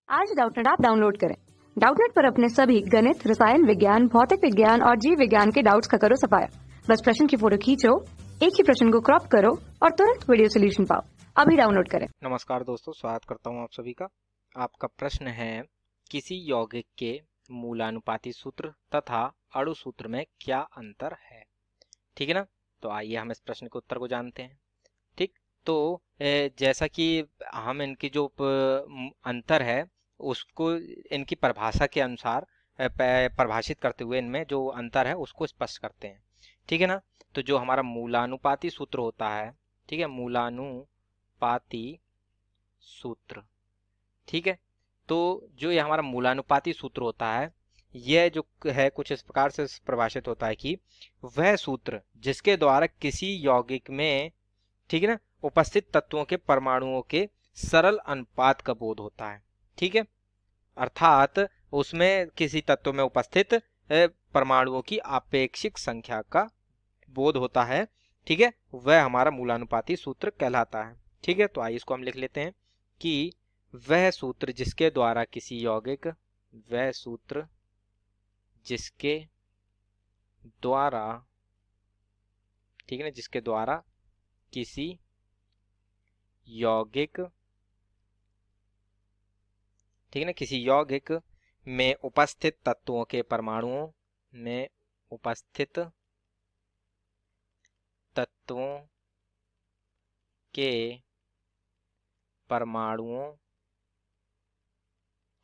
आज Doubtnut app download करें। Doubtnut पर अपने सभी गणित, रसायन विज्ञान, भौतिक विज्ञान और जीव विज्ञान के डाउट्स का करो सफाया। बस प्रश्न की फोटो खींचो, एक ही प्रश्न को क्रॉप करो और तुरंत वीडियो सोल्यूशन पाओ। अभी डाउनलोड करें। नमस्कार दोस्तों, स्वागत करता हूं आप सभी का। आपका प्रश्न है, किसी यौगिक के मूलानुपाती सूत्र तथा अणु सूत्र में क्या अंतर है। ठीक है ना। तो आइए हम इस प्रश्न के उत्तर को जानते हैं। ठीक, तो जैसा कि हम इनकी जो अंतर है उसको इनकी परिभाषा के अनुसार परिभाषित करते हुए इनमें जो अंतर है उसको स्पष्ट करते हैं। ठीक है ना। तो जो हमारा मूलानुपाती सूत्र होता है, ठीक है, मूलानुपाती सूत्र, ठीक है, तो जो ये हमारा मूलानुपाती सूत्र होता है, यह जो है कुछ इस प्रकार से परिभाषित होता है कि वह सूत्र जिसके द्वारा किसी यौगिक में, ठीक है ना, उपस्थित तत्वों के परमाणुओं के सरल अनुपात का बोध होता है। ठीक है, अर्थात उसमें किसी तत्व में उपस्थित परमाणुओं की आपेक्षिक संख्या का बोध होता है। ठीक है, वह हमारा मूलानुपाती सूत्र कहलाता है। ठीक है, तो आइए इसको हम लिख लेते हैं कि वह सूत्र जिसके द्वारा किसी यौगिक, वह सूत्र जिसके द्वारा, ठीक है ना, जिसके द्वारा किसी यौगिक, ठीक है ना, किसी यौगिक में उपस्थित तत्वों के परमाणुओं में उपस्थित तत्वों के परमाणुओं,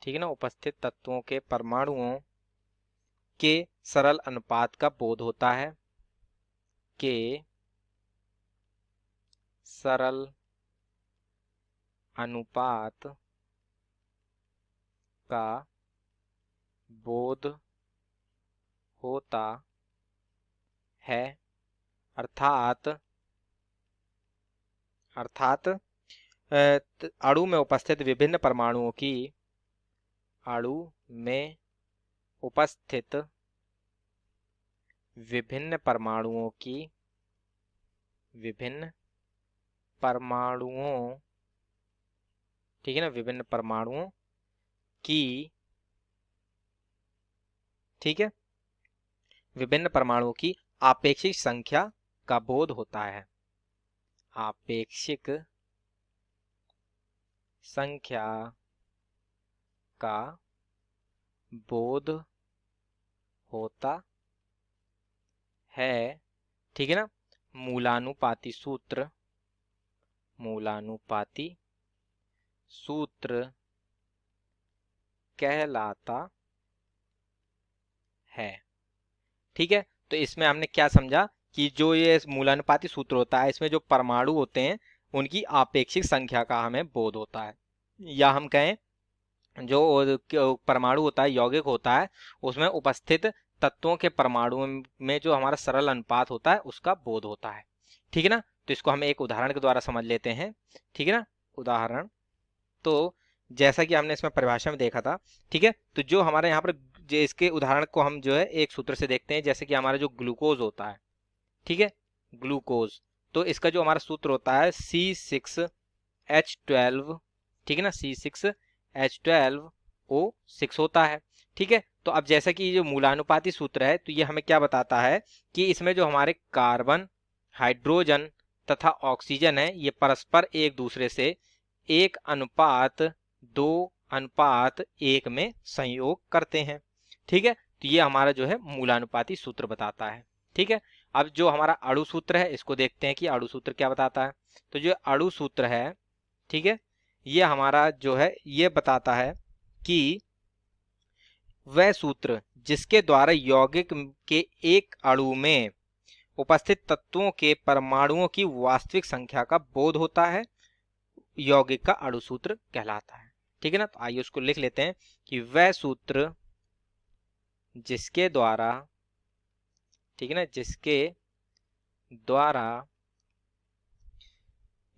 ठीक है ना, उपस्थित तत्वों के परमाणुओं के सरल अनुपात का बोध होता है, के सरल अनुपात का बोध होता है। अर्थात अणु में उपस्थित विभिन्न परमाणुओं की, अणु में उपस्थित विभिन्न परमाणुओं की, विभिन्न परमाणुओं, ठीक है ना, विभिन्न परमाणुओं की, ठीक है, विभिन्न परमाणुओं की आपेक्षिक संख्या का बोध होता है। आपेक्षिक संख्या का बोध होता है। ठीक है ना। मूलानुपाती सूत्र, मूलानुपाती सूत्र कहलाता है। ठीक है, तो इसमें हमने क्या समझा कि जो ये मूलानुपाती सूत्र होता है, इसमें जो परमाणु होते हैं उनकी आपेक्षिक संख्या का हमें बोध होता है, या हम कहें जो परमाणु होता है, यौगिक होता है, उसमें उपस्थित तत्वों के परमाणुओं में जो हमारा सरल अनुपात होता है उसका बोध होता है। ठीक है ना। तो इसको हम एक उदाहरण के द्वारा समझ लेते हैं। ठीक है ना, उदाहरण, तो जैसा कि हमने इसमें परिभाषा में देखा था, ठीक है, तो जो हमारे यहाँ पर जो इसके उदाहरण को हम जो है एक सूत्र से देखते हैं, जैसे कि हमारा जो ग्लूकोज होता है, ठीक है, ग्लूकोज, तो इसका जो हमारा सूत्र होता है C6H12, ठीक है ना, C6H12O6 होता है। ठीक है, तो अब जैसा कि ये जो मूलानुपाती सूत्र है, तो ये हमें क्या बताता है कि इसमें जो हमारे कार्बन, हाइड्रोजन तथा ऑक्सीजन है, ये परस्पर एक दूसरे से 1:2:1 में संयोग करते हैं। ठीक है, तो ये हमारा जो है मूलानुपाती सूत्र बताता है। ठीक है, अब जो हमारा अणु सूत्र है इसको देखते हैं कि अणु सूत्र क्या बताता है। तो जो अणु सूत्र है, ठीक है, ये हमारा जो है ये बताता है कि वह सूत्र जिसके द्वारा यौगिक के एक अणु में उपस्थित तत्वों के परमाणुओं की वास्तविक संख्या का बोध होता है, यौगिक का अणु सूत्र कहलाता है। ठीक है ना, तो आइए उसको लिख लेते हैं कि वह सूत्र जिसके द्वारा, ठीक है ना, जिसके द्वारा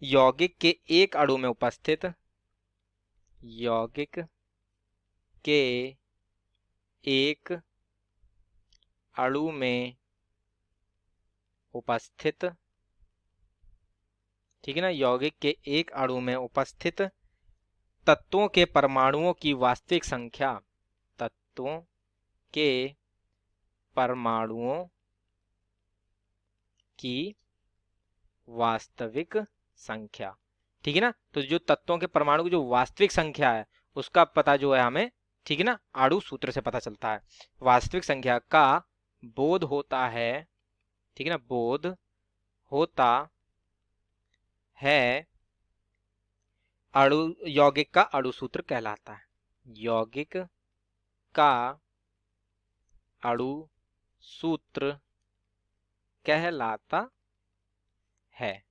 यौगिक के एक अणु में उपस्थित, यौगिक के एक अणु में उपस्थित, ठीक है ना, यौगिक के एक अणु में उपस्थित तत्वों के परमाणुओं की वास्तविक संख्या, तत्वों के परमाणुओं की वास्तविक संख्या, ठीक है ना। तो जो तत्वों के परमाणु की जो वास्तविक संख्या है उसका पता जो है हमें, ठीक है ना, अणु सूत्र से पता चलता है। वास्तविक संख्या का बोध होता है, ठीक है ना, बोध होता है अणु, यौगिक का अणु सूत्र कहलाता है। यौगिक का अणु सूत्र कहलाता है,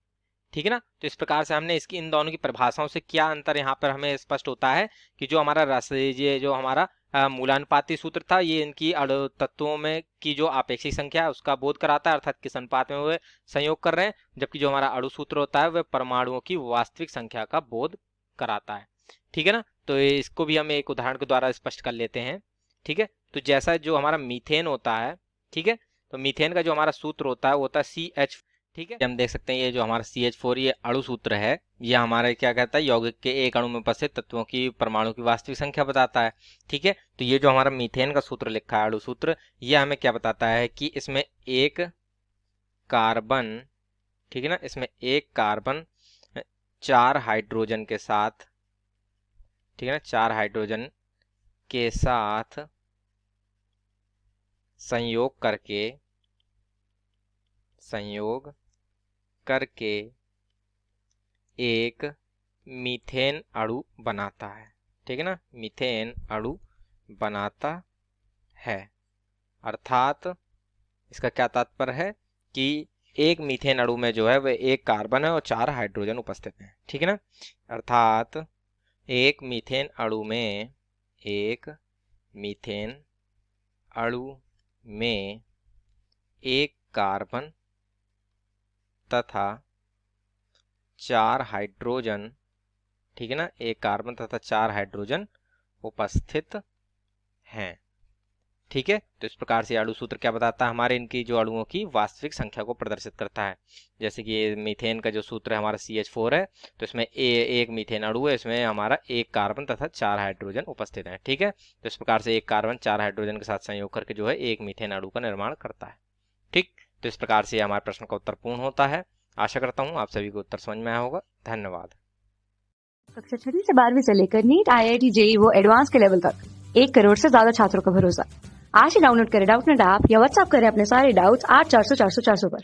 ठीक है ना। तो इस प्रकार से हमने इसकी इन दोनों की परिभाषाओं से क्या अंतर यहाँ पर हमें स्पष्ट होता है कि जो हमारा रस, ये जो हमारा मूलानुपाती सूत्र था, ये इनकी अणु तत्वों में की जो आपेक्षिक संख्या है उसका बोध कराता है, अर्थात किस अनुपात में वे संयोग कर रहे हैं, जबकि जो हमारा अणु सूत्र होता है वह परमाणुओं की वास्तविक संख्या का बोध कराता है, ठीक है ना। तो इसको भी हम एक उदाहरण के द्वारा स्पष्ट कर लेते हैं, ठीक है। तो जैसा जो हमारा मीथेन होता है, ठीक है, तो मीथेन का जो हमारा सूत्र होता है वो होता है CH, ठीक है। हम देख सकते हैं ये जो हमारा CH4 ये अणु सूत्र है, ये हमारे क्या कहता है, यौगिक के एक अणु में उपस्थित तत्वों की परमाणु की वास्तविक संख्या बताता है, ठीक है। तो ये जो हमारा मीथेन का सूत्र लिखा है, अणु सूत्र, ये हमें क्या बताता है कि इसमें एक कार्बन, ठीक है ना, इसमें एक कार्बन 4 हाइड्रोजन के साथ, ठीक है ना, 4 हाइड्रोजन के साथ संयोग करके एक मीथेन अणु बनाता है, ठीक है ना, मीथेन अणु बनाता है। अर्थात इसका क्या तात्पर्य है कि एक मीथेन अणु में जो है वह एक कार्बन है और 4 हाइड्रोजन उपस्थित हैं, ठीक है ना। अर्थात एक मीथेन अणु में एक कार्बन तथा 4 हाइड्रोजन, ठीक है ना, एक कार्बन तथा 4 हाइड्रोजन उपस्थित हैं, ठीक है। तो इस प्रकार से अणु सूत्र क्या बताता है, हमारे इनकी जो अणुओं की वास्तविक संख्या को प्रदर्शित करता है। जैसे कि ये मीथेन का जो सूत्र है हमारा CH4 है, तो इसमें एक मीथेन अणु है, इसमें हमारा एक कार्बन तथा 4 हाइड्रोजन उपस्थित है, ठीक है। तो इस प्रकार से एक कार्बन 4 हाइड्रोजन के साथ संयोग करके जो है एक मीथेन अणु का निर्माण करता है, ठीक। तो इस प्रकार से हमारे प्रश्न का उत्तर पूर्ण होता है। आशा करता हूँ आप सभी को उत्तर समझ में आया होगा। धन्यवाद। कक्षा 6 से 12वीं से लेकर नीट, IIT, JEE वो एडवांस के लेवल तक 1 करोड़ से ज्यादा छात्रों का भरोसा। आज ही डाउनलोड करें डाउटनेट ऐप या व्हाट्सएप करें अपने सारे डाउट्स 8400 400 400 पर।